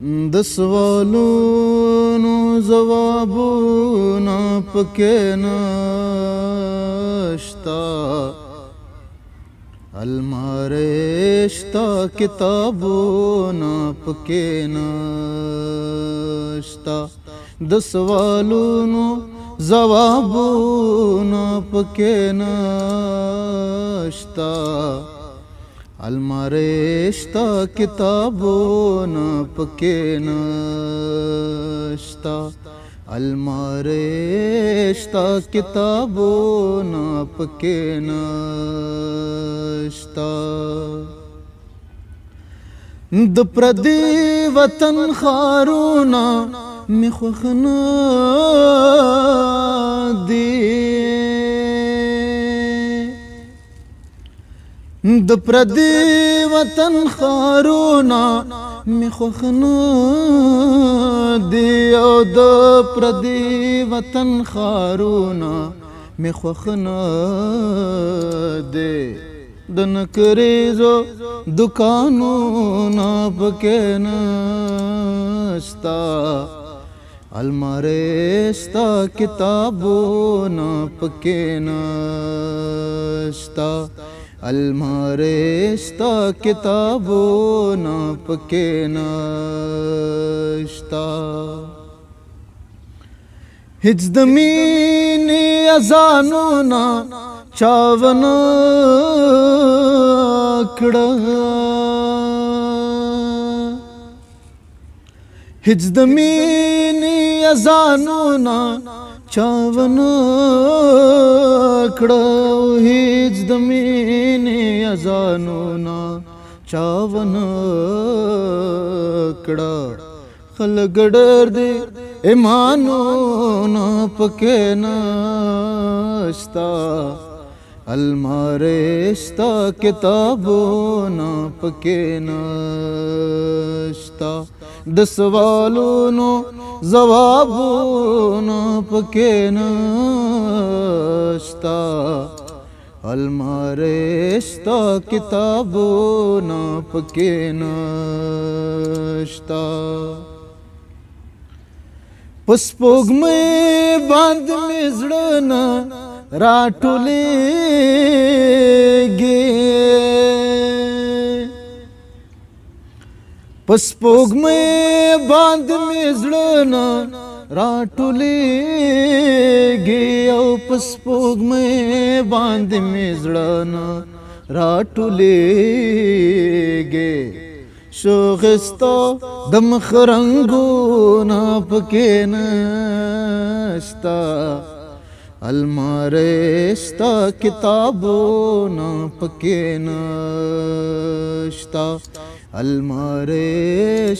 د سوالونو ځوابونه پکې نشتا، المارۍ شته کتابونه پکې نشتا، د سوالونو ځوابونه پکې نشتا، المارۍ شته کتابونه پکې نشتا، المارۍ شته کتابونه پکې نشتا. د پردي وطن ښارونه مې خوښ نه دي، د پردي وطن ښارونه مې خوښ نه دي، او د پردي وطن ښارونه مې خوښ نه دي، د نکریزو دکانونه پکې نشتا، المارۍ شته کتابونه پکې نشتا، المارۍ شته کتابونه پکې نشتا. هیڅ د مینې اذانونه چا ونه کړه، هیڅ د مینې اذانونه چا ونه کړه، هیڅ د مینې اذانونه چا ونه کړه، خلک ډېر دي ایمانونه پکې نشتا، المارۍ شته کتابونه پکې نشتا، د سوالونو ځوابونه پکې نشتا، المارۍ شته کتابونه پکې نشتا. په سپوږمۍ باندې مې زړه نه راټولېږي، په سپوږمۍ باندې مې زړه نه راټولېږي، او په سپوږمۍ باندې مې زړه نه راټولېږي، شوخستا د مخ رنګونه پکې نشتا، المارۍ شته کتابونه پکې نشتا، المارۍ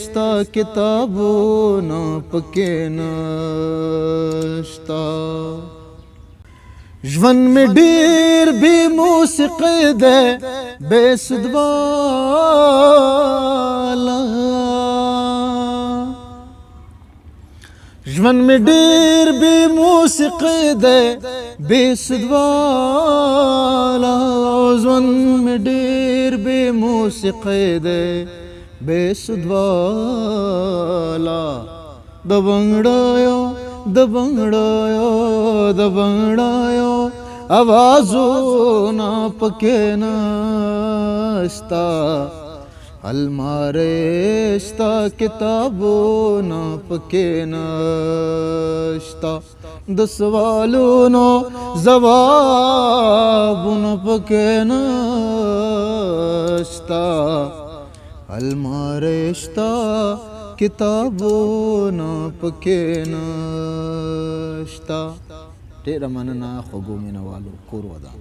شته کتابونه پکې نشتا. ژوند مې ډېر بې موسیقۍ دی بې سود والا، ژوند مې ډېر بې موسیقۍ دی بې سود والا، ژوند مې ډېر بې موسیقۍ دی بې سود والا، د بنګړیو د بنګړیو د بنګړیو آوازونه پکې نشتا، المارۍ شته کتابونه پکې نشتا، د سوالونو ځوابونه پکې نشتا، المارۍ شته کتابونه پکې نشتا. ډېره مننه خوږو مینهوالو، کور ودان.